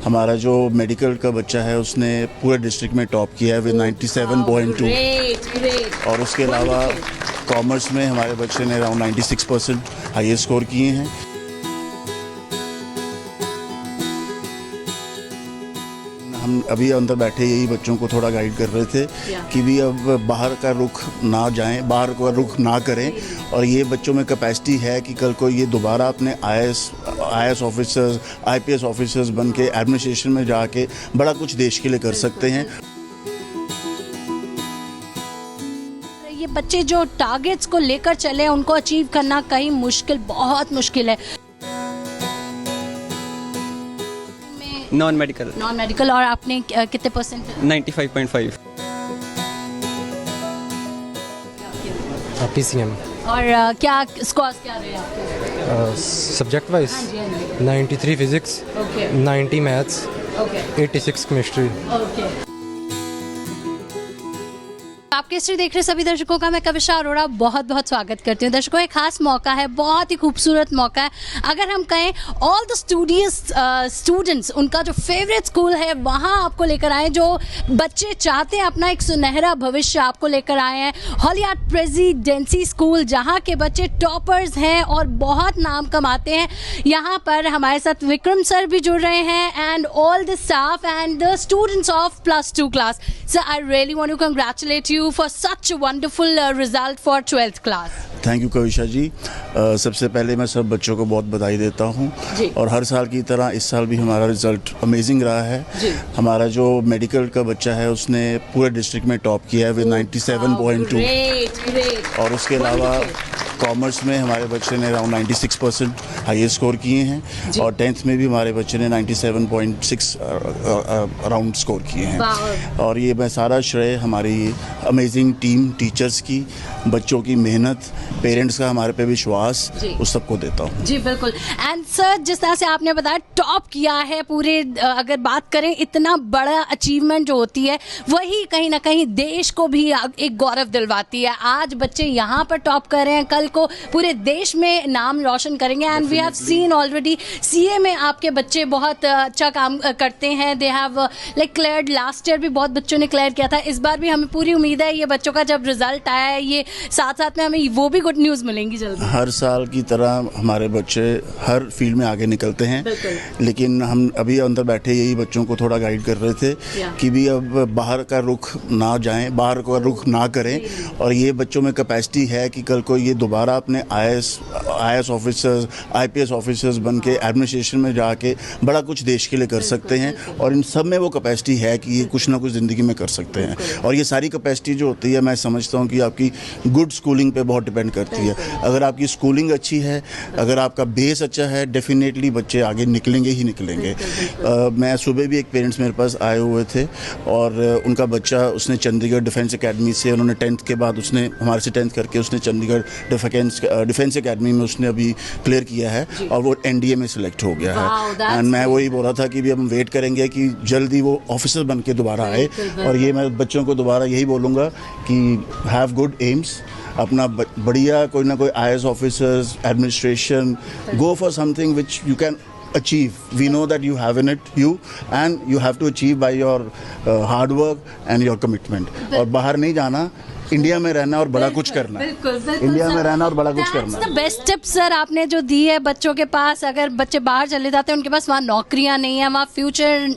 हमारा जो मेडिकल का बच्चा है उसने पूरे डिस्ट्रिक्ट में टॉप किया है विद 97.2 और उसके अलावा कॉमर्स में हमारे बच्चे ने अराउंड 96% हाईएस्ट स्कोर किए हैं। हम अभी अंदर बैठे यही बच्चों को थोड़ा गाइड कर रहे थे कि भी अब बाहर का रुख ना जाएं, बाहर का रुख ना करें और ये बच्चों में कैपेसिटी है कि कल को ये दोबारा अपने आईएएस ऑफिसर्स, आईपीएस ऑफिसर्स बन के एडमिनिस्ट्रेशन में जाके बड़ा कुछ देश के लिए कर सकते हैं। ये बच्चे जो टारगेट्स को लेकर चले उनको अचीव करना कहीं मुश्किल, बहुत मुश्किल है। नॉन मेडिकल और आपने कितने परसेंट? 95.5। PCM और क्या स्कोर्स क्या रहे आपके? Subject wise 93 physics, 90 maths, 86 chemistry. आपके हिस्ट्री देख रहे सभी दर्शकों का मैं कविशा अरोड़ा बहुत बहुत स्वागत करती हूँ। दर्शकों, एक खास मौका है, बहुत ही खूबसूरत मौका है। अगर हम कहें ऑल द स्टूडेंट्स उनका जो फेवरेट स्कूल है वहाँ आपको लेकर आए, जो बच्चे चाहते हैं अपना एक सुनहरा भविष्य आपको लेकर आए हैं। हॉलियार्ड प्रेसिडेंसी स्कूल, जहाँ के बच्चे टॉपर्स हैं और बहुत नाम कमाते हैं। यहाँ पर हमारे साथ विक्रम सर भी जुड़ रहे हैं and all the staff and the students of +2 class. Sir, I really want to congratulate you for such a wonderful result for 12th class. Thank you Kavisha ji. सबसे पहले मैं सब बच्चों को बहुत बधाई देता हूँ और हर साल की तरह इस साल भी हमारा रिज़ल्ट अमेजिंग रहा है। हमारा जो मेडिकल का बच्चा है उसने पूरे डिस्ट्रिक्ट में टॉप किया है विद 97.2 और उसके अलावा कॉमर्स में हमारे बच्चे ने अराउंड 96% हाईएस्ट स्कोर किए हैं और 10th में भी हमारे बच्चे ने 97.6 अराउंड स्कोर किए हैं। और ये मैं सारा श्रेय हमारी अमेजिंग टीम, टीचर्स की, बच्चों की मेहनत, पेरेंट्स का हमारे पे विश्वास, उस सबको देता हूँ। जी बिल्कुल। एंड सर, जिस तरह से आपने बताया टॉप किया है पूरे, अगर बात करें इतना बड़ा अचीवमेंट जो होती है वही कहीं ना कहीं देश को भी एक गौरव दिलवाती है। आज बच्चे यहाँ पर टॉप कर रहे हैं, कल को पूरे देश में नाम रोशन करेंगे। And we have seen already CA में आपके बच्चे बहुत अच्छा काम करते हैं। They have like cleared, last year भी बहुत बच्चों ने क्लियर किया था। इस बार भी हमें पूरी उम्मीद है ये बच्चों का जब रिजल्ट आया है, ये साथ साथ में हमें वो भी गुड न्यूज़ मिलेंगी जल्दी। हर साल की तरह हमारे बच्चे हर फील्ड में आगे निकलते हैं, लेकिन हम अभी अंदर बैठे यही बच्चों को थोड़ा गाइड कर रहे थे कि भी अब बाहर का रुख ना जाएं, बाहर का रुख ना करें और ये बच्चों में कैपेसिटी है कि कल को ये दोबारा अपने आईएएस ऑफिसर्स, आईपीएस ऑफिसर्स बन के एडमिनिस्ट्रेशन में जाके बड़ा कुछ देश के लिए कर सकते हैं और इन सब में वो कैपेसिटी है कि ये कुछ ना कुछ ज़िंदगी में कर सकते हैं। और ये सारी कैपेसिटी जो होती है, मैं समझता हूँ कि आपकी गुड स्कूलिंग पे बहुत डिपेंड करती है। अगर आपकी स्कूलिंग अच्छी है, अगर आपका बेस अच्छा है, डेफिनेटली बच्चे आगे निकलेंगे ही निकलेंगे। मैं सुबह भी एक पेरेंट्स मेरे पास आए हुए थे और उनका बच्चा, उसने चंडीगढ़ डिफेंस एकेडमी से, उन्होंने 10th के बाद उसने हमारे से 10th करके उसने चंडीगढ़ डिफेंस एकेडमी में उसने अभी क्लियर किया है और वो एनडीए में सिलेक्ट हो गया है। एंड मैं वही बोल रहा था कि भी हम वेट करेंगे कि जल्दी वो ऑफिसर बन के दोबारा आए और ये मैं बच्चों को दोबारा यही बोलूँगा कि हैव गुड एम्स, अपना बढ़िया कोई ना कोई IAS officers, administration, go for something which you can achieve. We know that you have in it you and you have to achieve by your hard work and your commitment. और बाहर नहीं जाना, India में रहना और बड़ा कुछ करना। बिल्कुल, इंडिया में रहना और बड़ा कुछ करना। That's the best tip sir आपने जो दी है बच्चों के पास। अगर बच्चे बाहर चले जाते हैं, उनके पास वहाँ नौकरियाँ नहीं है, वहाँ फ्यूचर,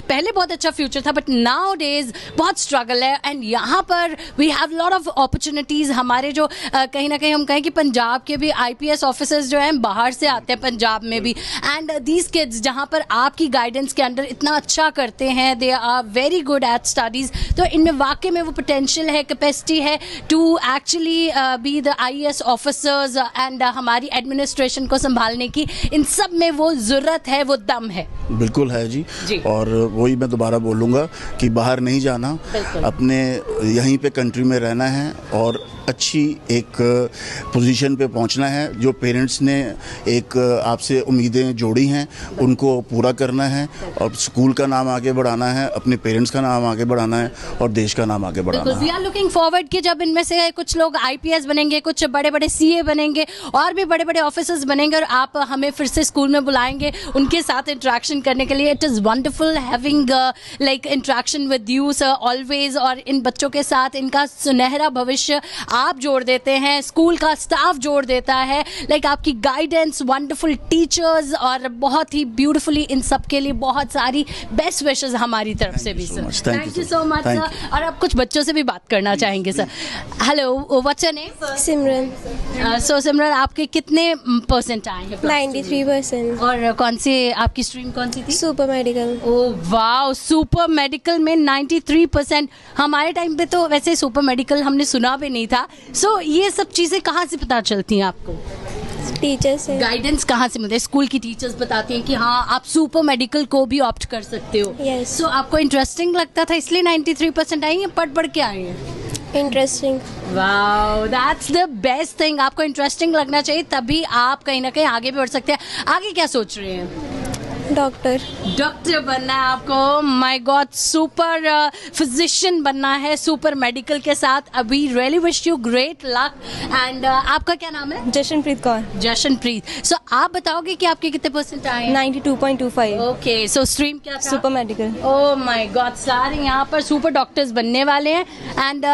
पहले बहुत अच्छा फ्यूचर था बट नाउ डेज बहुत स्ट्रगल है। एंड यहाँ पर we have lot of opportunities. हमारे जो कहीं ना कहीं हम कहें कि पंजाब के भी आईपीएस ऑफिसर्स जो हैं बाहर से आते हैं पंजाब में भी। एंड दीज किड्स जहाँ पर आपकी गाइडेंस के अंडर इतना अच्छा करते हैं, they are very good at studies. तो इनमें वाकई में वो पोटेंशियल है, कैपेसिटी है to actually be the IAS officers and हमारी एडमिनिस्ट्रेशन को संभालने की। इन सब में वो ज़रूरत है, वो दम है। बिल्कुल है जी। और वही मैं दोबारा बोलूँगा कि बाहर नहीं जाना, अपने यहीं पे कंट्री में रहना है और अच्छी एक पोजीशन पे पहुंचना है। जो पेरेंट्स ने एक आपसे उम्मीदें जोड़ी हैं उनको पूरा करना है और स्कूल का नाम आगे बढ़ाना है, अपने पेरेंट्स का नाम आगे बढ़ाना है और देश का नाम आगे बढ़ाना है। We are looking forward forward कि जब इनमें से कुछ लोग आईपीएस बनेंगे, कुछ बड़े बड़े सीए बनेंगे और भी बड़े बड़े ऑफिसर्स बनेंगे और आप हमें फिर से स्कूल में बुलाएंगे उनके साथ इंटरेक्शन करने के लिए. It is wonderful having like interaction with you sir always. और इन बच्चों के साथ इनका सुनहरा भविष्य आप जोड़ देते हैं, स्कूल का स्टाफ जोड़ देता है. लाइक आपकी गाइडेंस, वंडरफुल टीचर्स और बहुत ही ब्यूटीफुली इन सब के लिए बहुत सारी बेस्ट विशेस हमारी तरफ से भी sir. Thank you so much sir. और अब कुछ बच्चों से भी बात करना चाहेंगे sir. Hello, what's your name? Simran. So Simran, आपके कितने परसेंट आए हैं? 93%. और कौन से आपकी स्ट्रीम कौन सी थी? Super medical. Oh wow, super medical में 93%. हमारे टाइम पे तो वैसे सुपर मेडिकल हमने सुना भी नहीं था. सो ये सब चीज़ें कहाँ से पता चलती हैं आपको? टीचर से. गाइडेंस कहाँ से मिलता है? स्कूल की टीचर्स बताती हैं कि हाँ आप सुपर मेडिकल को भी ऑप्ट कर सकते हो. Yes. सो आपको इंटरेस्टिंग लगता था इसलिए 93% आई हैं, पढ़ के आई हैं? Interesting. Wow, that's the best thing. आपको इंटरेस्टिंग लगना चाहिए तभी आप कहीं ना कहीं आगे भी बढ़ सकते हैं. आगे क्या सोच रहे हैं? डॉक्टर. डॉक्टर बनना है आपको. माय गॉड, सुपर फिजिशियन बनना है सुपर मेडिकल के साथ. अभी really wish you great luck. And आपका क्या नाम है? जशनप्रीत कौर. जशनप्रीत. सो आप बताओगे कि आपके कितने परसेंट आए? 92.25. ओके, सो स्ट्रीम क्या था? Super medical. Oh my God, सारे यहाँ पर सुपर डॉक्टर्स बनने वाले हैं. एंड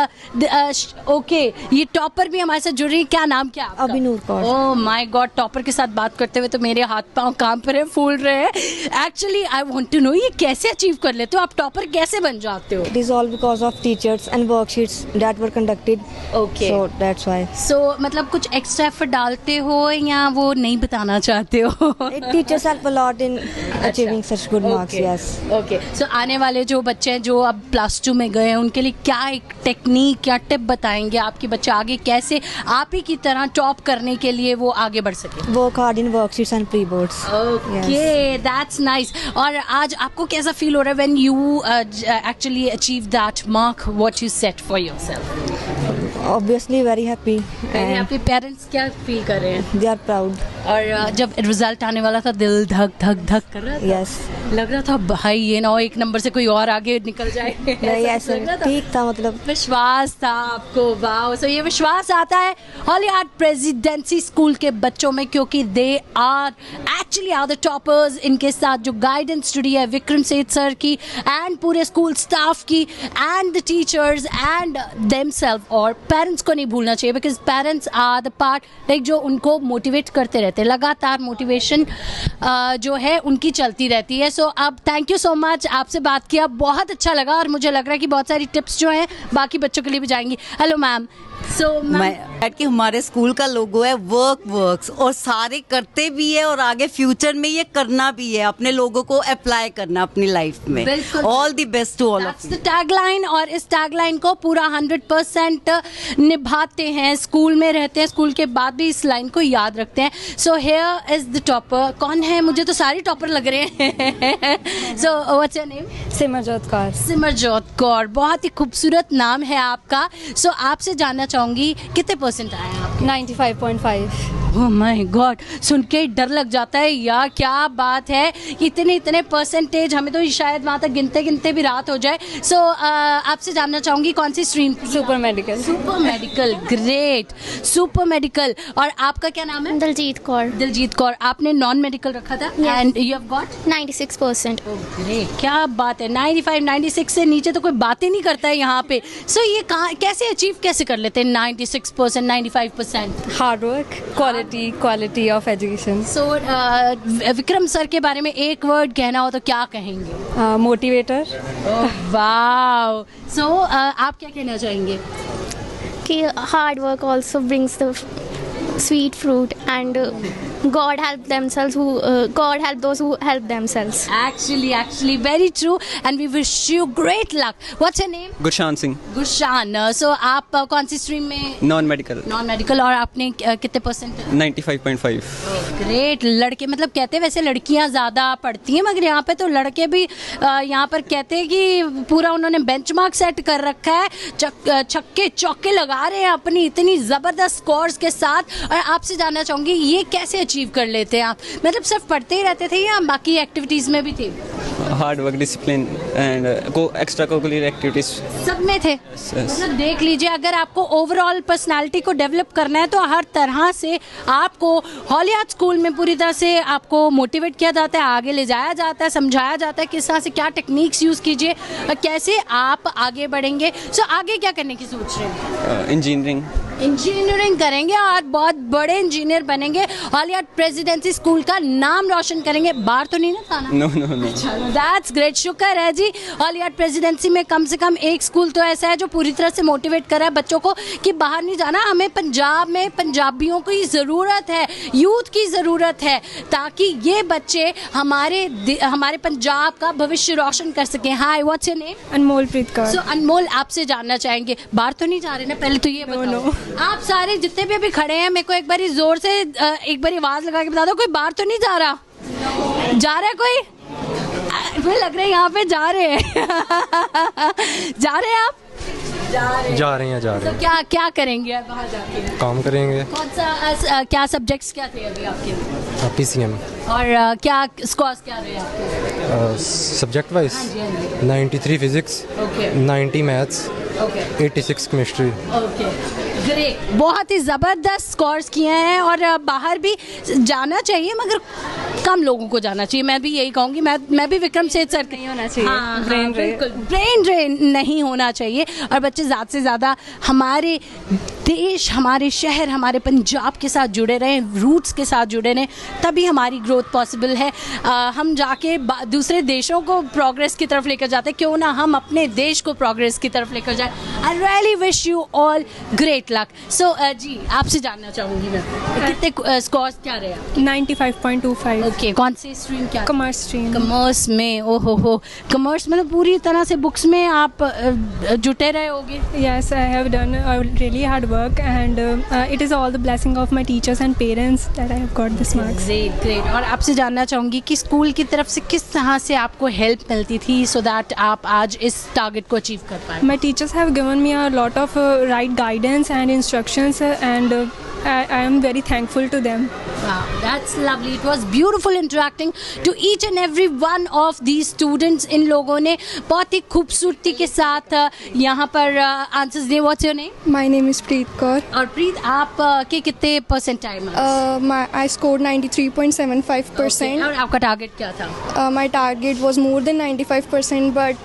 ओके, ये टॉपर भी हमारे साथ जुड़ रही है. क्या नाम क्या आपका? Abhinoor Kaur. Oh my god, topper के साथ बात करते हुए तो मेरे हाथ पांव कांप रहे, फूल रहे हैं. Actually I want to know ये कैसे अचीव कर लेते हो आप? टॉपर कैसे बन जाते हो? It is all because of teachers and worksheets that were conducted. Okay. So that's why. सो मतलब कुछ एक्स्ट्रा एफर्ट डालते हो या वो नहीं बताना चाहते हो? It teachers help a lot in achieving such good marks. Yes. Okay, so आने वाले जो बच्चे हैं जो अब +2 में गए हैं उनके लिए क्या एक टेक्निक या टिप बताएंगे आपके बच्चे आगे कैसे आप ही की तरह टॉप करने के लिए वो आगे बढ़ सके? Work hard in worksheets and pre-boards. Okay, that's nice. और आज आपको कैसा फील हो रहा है when you actually achieve that mark what you set for yourself? Obviously very happy. And आपके पेरेंट्स क्या फील कर रहे हैं? they are proud. और जब रिजल्ट आने वाला था दिल धक धक धक कर रहा था? Yes. लग रहा था भाई ये ना हो एक नंबर से कोई और आगे निकल जाए. नहीं ऐसा लग रहा ऐसा था? ठीक था मतलब. विश्वास था आपको. वाओ, सो ये विश्वास आता है हॉलीहार्ट प्रेसिडेंसी स्कूल के बच्चों में क्योंकि they are actually are the toppers. इनके साथ जो गाइडेंस जुड़ी है विक्रम सेठ सर की एंड पूरे स्कूल स्टाफ की and the teachers and themselves. और पेरेंट्स को नहीं भूलना चाहिए because parents are the part like जो उनको मोटिवेट करते रहते हैं. लगातार मोटिवेशन जो है उनकी चलती रहती है. सो अब थैंक यू सो मच, आपसे बात किया बहुत अच्छा लगा और मुझे लग रहा है कि बहुत सारी टिप्स जो हैं बाकी बच्चों के लिए भी जाएंगी. Hello ma'am. सो कि हमारे स्कूल का लोगो है वर्क वर्क्स और सारे करते भी है और आगे फ्यूचर में ये करना भी है, अपने लोगों को अप्लाई करना अपनी लाइफ में. बिल्कुल. All the best to all of that's the tagline. और इस टैगलाइन को पूरा 100% निभाते हैं, स्कूल में रहते हैं, स्कूल के बाद भी इस लाइन को याद रखते हैं. So here is the topper. कौन है? मुझे तो सारे टॉपर लग रहे हैं. So what's your name? Simarjot Kaur. Simarjot Kaur, बहुत ही खूबसूरत नाम है आपका. सो आपसे जानना चाहूंगी कितने परसेंट आए हैं आपके? 95.5. ओह माय गॉड, सुन के डर लग जाता है यार. क्या बात है, इतने परसेंटेज. हमें तो शायद वहाँ तक गिनते गिनते भी रात हो जाए. सो आपसे जानना चाहूंगी कौन सी stream? Super medical. Super medical. Great, super medical. और आपका क्या नाम है? दलजीत कौर. दिलजीत कौर. आपने नॉन मेडिकल रखा था and you have got 96%. Great. क्या बात है, 95 96 से नीचे तो कोई बात ही नहीं करता है यहाँ पे. सो ये कहाँ कैसे अचीव कैसे कर लेते हैं 96% 95%? Hard work, quality of education. So Vikram sir के बारे में एक वर्ड कहना हो तो क्या कहेंगे? Motivator. वाओ. सो आप क्या कहना चाहेंगे? कि hard work also brings the sweet fruit and God help those who help themselves. Actually very true and we wish you great luck. What's your name? Gurshan Singh. Gurshan. So आप कौन सी स्ट्रीम में? Non medical. Non medical. और आपने कितने percent? 95.5. Great. लड़के मतलब कहते हैं वैसे लड़कियां ज़्यादा पढ़ती हैं मगर यहाँ पे तो लड़के भी यहाँ पर कहते हैं कि पूरा उन्होंने बेंचमार्क सेट कर रखा है. छक्के चौके लगा रहे हैं अपनी इतनी ज़बरदस्त स्कोर्स के साथ. और आपसे जानना चाहूँगी ये कैसे अचीव कर लेते हैं आप? मतलब सिर्फ पढ़ते ही रहते थे या बाकी एक्टिविटीज़ में भी थे? Hard work, discipline and extra curricular activities. सब में थे। मतलब देख लीजिए, अगर आपको ओवरऑल पर्सनालिटी को डेवलप करना है तो हर तरह से आपको हॉलियार्ड स्कूल में पूरी तरह से आपको मोटिवेट किया जाता है, आगे ले जाया जाता है, समझाया जाता है किस तरह से क्या टेक्निक्स यूज़ कीजिए, कैसे आप आगे बढ़ेंगे। सो आगे क्या करने की सोच रहे हैं? इंजीनियरिंग करेंगे और बहुत बड़े इंजीनियर बनेंगे, हॉलियार्ड प्रेसिडेंसी स्कूल का नाम रोशन करेंगे। बाहर तो नहीं ना जाना? नो। चलो दैट्स ग्रेट। शुक्र है जी, हॉलियार्ड प्रेसिडेंसी में कम से कम एक स्कूल तो ऐसा है जो पूरी तरह से मोटिवेट कर रहा है बच्चों को कि बाहर नहीं जाना। हमें पंजाब में पंजाबियों की ज़रूरत है, यूथ की ज़रूरत है, ताकि ये बच्चे हमारे पंजाब का भविष्य रोशन कर सकें। हाय, व्हाट्स योर नेम? अनमोल प्रीत कौर। सो अनमोल, आपसे जानना चाहेंगे, बाहर तो नहीं जा रहे ना? पहले तो ये बताओ। आप सारे जितने भी अभी खड़े हैं, मेरे को एक बारी जोर से एक बारी आवाज लगा के बता दो, कोई बाहर तो नहीं जा रहा? जा रहा है कोई? मुझे लग रहा है यहाँ पे जा रहे हैं। जा रहे हैं आप? जा रहे हैं तो क्या करेंगे बाहर जाके? काम करेंगे। कौन सा क्या सब्जेक्ट्स क्या थे अभी आपके? PCM। और क्या स्कोर्स क्या रहे आपके? Subject wise 93 physics, 90 maths, 86 chemistry. Okay, great. बहुत ही ज़बरदस्त स्कोर्स किए हैं और बाहर भी जाना चाहिए, मगर कम लोगों को जाना चाहिए। मैं भी यही कहूँगी, मैं भी विक्रम सेठ सर नहीं होना चाहिए। ब्रेन ड्रेन नहीं होना चाहिए और बच्चे ज़्यादा से ज़्यादा हमारे देश, हमारे शहर, हमारे पंजाब के साथ जुड़े रहें, रूट्स के साथ जुड़े रहें, तभी हमारी ग्रोथ पॉसिबल है। हम जाके दूसरे देशों को प्रोग्रेस की तरफ लेकर जाते, क्यों ना हम अपने देश को प्रोग्रेस की तरफ लेकर जाएं। I really wish you all great luck. So जी, आपसे जानना चाहूँगी मैं, कितने स्कोर्स क्या रहे? 95.25। ओके, कौन सी स्ट्रीम क्या? Commerce stream. कॉमर्स में? ओहो हो, कॉमर्स मतलब पूरी तरह से बुक्स में आप जुटे रहे होगे। Yes, I have done a really hard work and it is all the blessing of my teachers and parents that I have got this marks. Great. और आपसे जानना चाहूँगी कि स्कूल की तरफ से किस तरह से आपको हेल्प मिलती थी सो दैट आप आज इस टारगेट को अचीव कर पाए? My teachers have given me a lot of right guidance and instructions and I am very thankful to them. Wow, that's lovely. It was beautiful interacting to each and every one of these students. इन लोगों ने बहुत ही खूबसूरती के साथ यहाँ पर answers दिए। What's your name? My name is Preet Kaur. और प्रीत, आप के कितने परसेंटाइल? I scored 93.75%. और आपका टारगेट क्या था? My target was more than 95%, but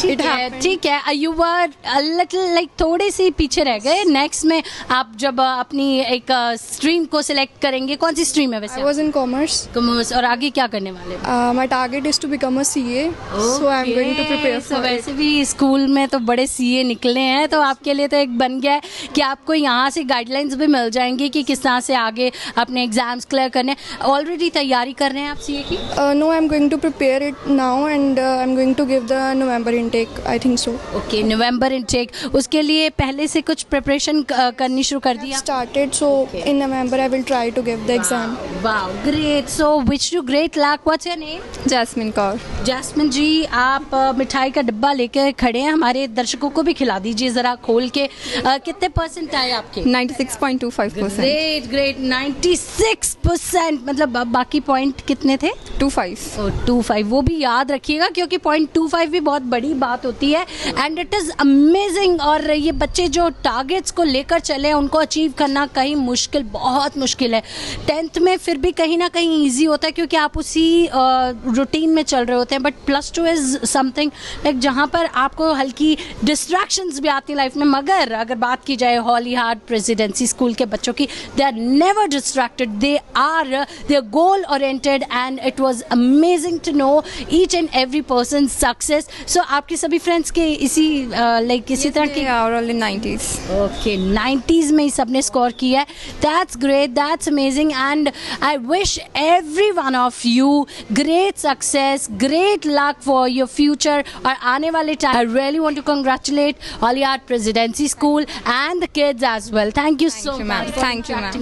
it happened. ठीक है। You were a little like थोड़े से पीछे रह गए। नेक्स्ट में आप जब अपनी एक स्ट्रीम को सिलेक्ट करेंगे, कौन सी स्ट्रीम है वैसे? I was in commerce. Commerce. और आगे क्या करने वाले? My target is to become a CA, so I am going to prepare So for it. वैसे भी स्कूल में तो बड़े CA निकले हैं, तो आपके लिए तो एक बन गया है कि आपको यहाँ से गाइडलाइंस भी मिल जाएंगी कि किस तरह से आगे अपने एग्जाम्स क्लियर करने। ऑलरेडी तैयारी कर रहे हैं आप CA की? No, I'm going to prepare it now and I'm going to give the November intake, I think so. Okay, November intake. उसके लिए पहले से कुछ प्रिपरेशन करनी शुरू कर दिया? Started, so in November I will try to give the exam. Wow, great. So wish you great luck. What's your name? Jasmine Kaur. Jasmine ji, आप मिठाई का डिब्बा लेकर खड़े हैं, हमारे दर्शकों को भी खिला दीजिए ज़रा खोल के। कितने परसेंट आए आपके? 96.25%. ग्रेट 96%। मतलब बाकी पॉइंट कितने थे? 25. 25। वो भी याद रखिएगा क्योंकि 0.25 भी बहुत बड़ी बात होती है एंड इट इज़ अमेजिंग। और ये बच्चे जो टारगेट्स को लेकर चले उनको अचीव करना कहीं मुश्किल, बहुत मुश्किल है। 10th में फिर भी कहीं ना कहीं ईजी होता है क्योंकि आप उसी रूटीन में चल रहे होते हैं, बट +2 इज़ समथिंग लाइक जहाँ पर आपको हल्की डिस्ट्रैक्शंस भी आती हैं लाइफ में। मगर अगर बात की जाए हॉलीहार्ड प्रेसिडेंसी स्कूल के बच्चों की, they are never distracted, they are goal oriented and it was amazing to know each and every person success. So आपके सभी फ्रेंड्स के इसी लाइक इसी तरह के? All in 90s. Okay, 90s में ही सबने स्कोर किया है। That's great, that's amazing and I wish every one of you great success, great luck for your future और आने वाले time. I really want to congratulate holy heart presidency school and the kids as well. Thank you so much. Thank you, ma'am.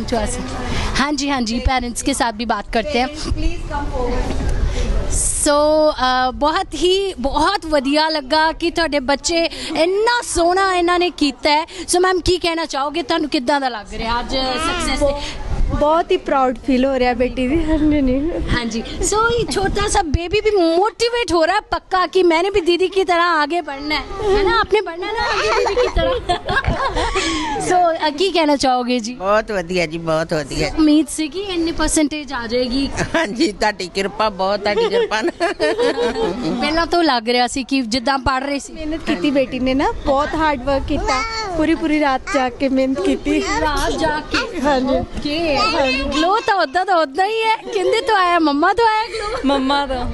हाँ जी, parents के साथ भी बात करते हैं। सो बहुत ਵਧੀਆ ਲੱਗਾ ਕਿ ਤੁਹਾਡੇ ਬੱਚੇ ਇੰਨਾ ਸੋਹਣਾ ਇਹਨਾਂ ਨੇ ਕੀਤਾ ਹੈ। ਸੋ ਮੈਮ ਕੀ ਕਹਿਣਾ ਚਾਹੋਗੇ, ਤੁਹਾਨੂੰ ਕਿੱਦਾਂ ਦਾ ਲੱਗ ਰਿਹਾ ਅੱਜ ਸਕਸੈਸ? ਬਹੁਤ ਹੀ ਪ੍ਰਾਊਡ ਫੀਲ ਹੋ ਰਿਹਾ ਬੇਟੀ ਦੀ ਨਹੀਂ हाँ जी सो ये छोटा सा बेबी भी मोटिवेट हो रहा है पक्का कि मैंने भी दीदी की तरह आगे बढ़ना है ना आपने बढ़ना है ना आगे दीदी की तरह सो की कहना चाहोगे जी ਬਹੁਤ ਵਧੀਆ ਜੀ ਬਹੁਤ ਵਧੀਆ उम्मीद से कि इतनी परसेंटेज आ जाएगी ਹਾਂਜੀ ਤੁਹਾਡੀ ਕਿਰਪਾ ਬਹੁਤ ਤੁਹਾਡੀ ਕਿਰਪਾ ਨਾਲ ਪਹਿਲਾਂ ਤੋਂ ਲੱਗ ਰਿਹਾ ਸੀ ਕਿ ਜਿੱਦਾਂ ਪੜ ਰਹੀ ਸੀ ਮਿਹਨਤ ਕੀਤੀ ਬੇਟੀ ਨੇ ਨਾ ਬਹੁਤ ਹਾਰਡ ਵਰਕ ਕੀਤਾ ਪੂਰੀ ਰਾਤ ਜਾ ਕੇ ਮਿਹਨਤ ਕੀਤੀ ਰਾਤ ਜਾ ਕੇ ਹਾਂਜੀ ਓਕੇ ਗਲੋ ਤਾਂ ਉਦਾਂ ਹੀ ਹੈ ਕਹਿੰਦੇ ਤੋਂ ਆਇਆ ਮੰਮਾ ਤੋਂ ਆਇਆ ਗਲੋ ਮੰਮਾ ਦਾ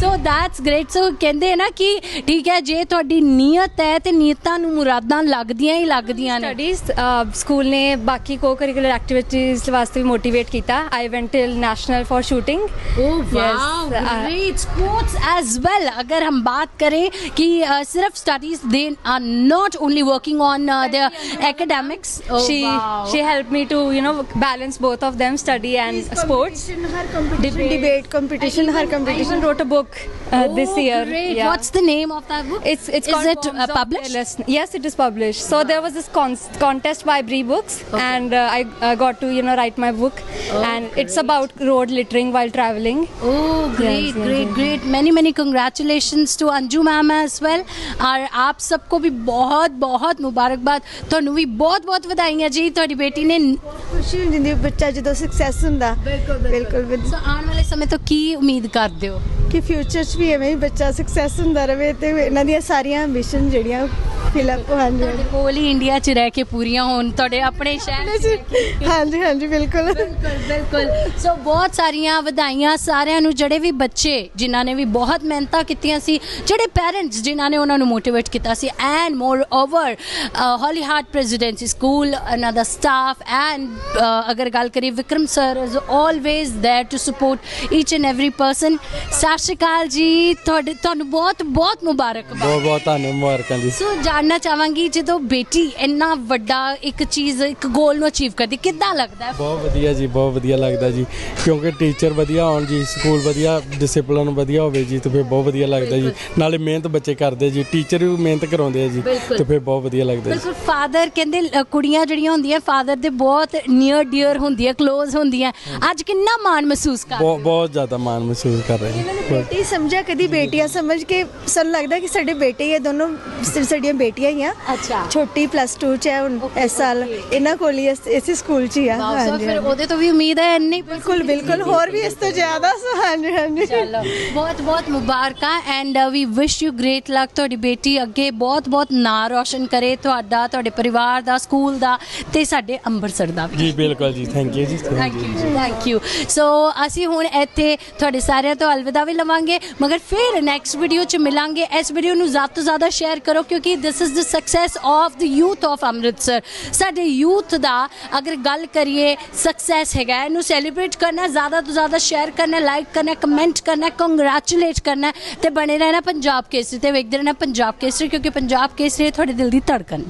ਸੋ ਦੈਟਸ ਗ੍ਰੇਟ ਸੋ ਕਹਿੰਦੇ ਨਾ ਕਿ ਠੀਕ ਹੈ ਜੇ ਤੁਹਾਡੀ ਨੀਅਤ ਹੈ ਤੇ ਨੀਅਤਾਂ ਨੂੰ ਮੁਰਾਦਾਂ ਲੱਗਦੀਆਂ ਹੀ ਲੱਗਦੀਆਂ ਨੇ ਸਟੱਡੀਜ਼ ਸਕੂਲ ਨੇ ਬਾਕੀ ਕੋ ਕਰਿਕੂਲਰ ਐਕਟੀਵਿਟੀਜ਼ ਵਾਸਤੇ ਵੀ ਮੋਟੀਵੇਟ ਕੀਤਾ I went till national for shooting Oh wow, great sports as well. अगर हम बात करें कि सिर्फ studies they are not only working on their academics. she helped me to balance both of them, study and sports. Debate competition her I competition even wrote a book this year. Great. Yeah. What's the name of that book? It's Is called it Forms of published? Fearlessness. Yes, it is published. So there was this contest by Bree Books, and I got to write my book, and it's about road littering while traveling. Oh, great, great. Many congratulations to Anju ma'am as well. और आप सबको भी बहुत मुबारकबाद ਤੁਹਾਨੂੰ ਵੀ ਬਹੁਤ ਵਧਾਈਆਂ ਜੀ ਤੁਹਾਡੀ ਬੇਟੀ ਨੇ खुशी हो जाती है बच्चा जो सक्सेस ਹੁੰਦਾ ਬਿਲਕੁਲ ਸੋ ਆਉਣ ਵਾਲੇ ਸਮੇਂ ਤੋਂ ਕੀ ਉਮੀਦ ਕਰਦੇ ਹੋ ਕਿ ਫਿਊਚਰ 'ਚ ਵੀ ਐਵੇਂ ਹੀ ਬੱਚਾ ਸਕਸੈਸ ਹੁੰਦਾ ਰਹੇ ਤੇ ਇਹਨਾਂ ਦੀਆਂ ਸਾਰੀਆਂ ਐਂਬੀਸ਼ਨ ਜਿਹੜੀਆਂ ਫਿਲਅਪ ਹੋਣ ਤੁਹਾਡੇ ਕੋਲ ਹੀ ਇੰਡੀਆ 'ਚ ਰਹਿ ਕੇ ਪੂਰੀਆਂ ਹੋਣ ਤੁਹਾਡੇ ਆਪਣੇ ਸ਼ਹਿਰ 'ਚ ਹਾਂਜੀ ਬਿਲਕੁਲ ਬਿਲਕੁਲ ਸੋ ਬਹੁਤ ਸਾਰੀਆਂ ਵਧਾਈਆਂ ਸਾਰਿਆਂ ਨੂੰ ਜਿਹੜੇ ਵੀ ਬੱਚੇ ਜਿਨ੍ਹਾਂ ਨੇ ਵੀ ਬਹੁਤ ਮਿਹਨਤਾਂ ਕੀਤੀਆਂ ਸੀ ਜਿਹੜੇ ਪੈਰੈਂਟਸ ਜਿਨ੍ਹਾਂ ਨੇ ਉਹਨਾਂ ਨੂੰ ਮੋਟੀਵੇਟ ਕੀਤਾ ਸੀ and moreover Holy Heart Presidency School ਉਹਨਾਂ ਦਾ ਸਟਾਫ ਐਂਡ ਅਗਰ ਗੱਲ ਕਰੀਏ Vikram sir is always there to support each and every person ਸਤਿ ਸ਼੍ਰੀ ਅਕਾਲ ਜੀ ਤੁਹਾਨੂੰ ਬਹੁਤ ਮੁਬਾਰਕਬਾਦ ਬਹੁਤ ਤੁਹਾਨੂੰ ਮੁਬਾਰਕਾਂ ਜੀ ਸੋ ਜਾਣਨਾ ਚਾਹਾਂਗੀ ਜਦੋਂ ਬੇਟੀ ਇੰਨਾ ਵੱਡਾ ਇੱਕ ਚੀਜ਼ ਇੱਕ ਗੋਲ ਨੂੰ ਅਚੀਵ ਕਰਦੀ ਕਿੱਦਾਂ ਲੱਗਦਾ ਹੈ ਬਹੁਤ ਵਧੀਆ ਜੀ ਬਹੁਤ ਵਧੀਆ ਲੱਗਦਾ ਜੀ ਕਿਉਂਕਿ ਟੀਚਰ ਵਧੀਆ ਹੋਣ ਜੀ ਸਕੂਲ ਵਧੀਆ ਡਿਸਪਲਿਨ ਵਧੀਆ ਹੋਵੇ ਜੀ ਤੇ ਫਿਰ ਬਹੁਤ ਵਧੀਆ ਲੱਗਦਾ ਜੀ ਨਾਲੇ ਮਿਹਨਤ ਬੱਚੇ ਕਰਦੇ ਜੀ ਟੀਚਰ ਵੀ ਮਿਹਨਤ ਕਰਾਉਂਦੇ ਆ ਜੀ ਤੇ ਫਿਰ ਬਹੁਤ ਵਧੀਆ ਲੱਗਦਾ ਜੀ ਬਿਲਕੁਲ ਫਾਦਰ ਕਹਿੰਦੇ ਕੁੜੀਆਂ ਜਿਹੜੀਆਂ ਹੁੰਦੀਆਂ ਫਾਦਰ ਦੇ ਬਹੁਤ ਨੀਅਰ ਡੀਅਰ ਹੁੰਦੀਆਂ ਕਲੋਜ਼ ਹੁੰਦੀਆਂ ਅੱਜ ਕਿੰਨਾ ਮਾਣ ਮਹਿਸੂਸ ਕਰ ਬਹੁਤ ਜ਼ਿਆਦਾ ਮਾਣ ਮਹਿਸੂਸ ਕਰ ਰਹੇ ਹਾਂ ਬੇਟੀ ਸਮਝਿਆ ਕਦੀ ਬੇਟੀਆਂ ਸਮਝ ਕੇ ਸਾਨੂੰ ਲੱਗਦਾ ਕਿ ਸਾਡੇ ਬੇਟੇ ਹੀ ਆ ਦੋਨੋਂ ਸਾਡੀਆਂ ਬੇਟੀਆਂ ਹੀ ਆ ਅੱਛਾ ਛੋਟੀ +2 ਚ ਹੈ ਹੁਣ ਇਸ ਸਾਲ ਇਹਨਾਂ ਕੋਲ ਹੀ ਇਸੇ ਸਕੂਲ ਚ ਹੀ ਆ ਸੋ ਫਿਰ ਉਹਦੇ ਤੋਂ ਵੀ ਉਮੀਦ ਹੈ ਇੰਨੀ ਬਿਲਕੁਲ ਹੋਰ ਵੀ ਇਸ ਤੋਂ ਜ਼ਿਆਦਾ ਹਾਂਜੀ ਚਲੋ ਬਹੁਤ ਮੁਬਾਰਕਾਂ and we wish you great luck ਤੁਹਾਡੀ ਬੇਟੀ ਅੱਗੇ ਬਹੁਤ ਨਾਂ ਰੋਸ਼ਨ ਕਰੇ ਤੁਹਾਡਾ ਤੁਹਾਡੇ ਪਰਿਵਾਰ ਦਾ ਸਕੂਲ ਦਾ ਤੇ ਸਾਡੇ ਅੰਮ੍ਰਿਤਸਰ ਦਾ ਵੀ ਜੀ ਬਿਲਕੁਲ ਜੀ ਥੈਂਕ ਯੂ ਜੀ ਥੈਂਕ ਯੂ ਸੋ ਅਸੀਂ ਹੁਣ ਇੱਥੇ ਤੁਹਾਡੇ ਸਾਰਿਆਂ ਤੋਂ ਅਲਵਿਦਾ ਵੀ ਲਵਾਂਗੇ ਮਗਰ ਫਿਰ ਨੈਕਸਟ ਵੀਡੀਓ 'ਚ ਮਿਲਾਂਗੇ ਇਸ ਵੀਡੀਓ ਨੂੰ ਜ਼ਿਆਦਾ ਤੋਂ ਜ਼ਿਆਦਾ ਸ਼ੇਅਰ ਕਰੋ ਕਿਉਂਕਿ this is the success of the youth of Amritsar ਸਾਡੇ ਯੂਥ ਦਾ ਅਗਰ ਗੱਲ ਕਰੀਏ ਸਕਸੈਸ ਹੈਗਾ ਇਹਨੂੰ ਸੈਲੀਬ੍ਰੇਟ ਕਰਨਾ ਜ਼ਿਆਦਾ ਤੋਂ ਜ਼ਿਆਦਾ ਸ਼ੇਅਰ ਕਰਨਾ ਲਾਈਕ ਕਰਨਾ ਕਮੈਂਟ ਕਰਨਾ ਕੰਗ੍ਰੈਚੁਲੇਟ ਕਰਨਾ ਤੇ ਬਣੇ ਰਹਿਣਾ ਪੰਜਾਬ ਕੇਸਰੀ ਤੇ ਵੇਖਦੇ ਰਹਿਣਾ ਪੰਜਾਬ ਕੇਸਰੀ ਕਿਉਂਕਿ ਪੰਜਾਬ ਕੇਸਰੀ ਤੁਹਾਡੇ ਦਿਲ ਦੀ ਧੜਕਨ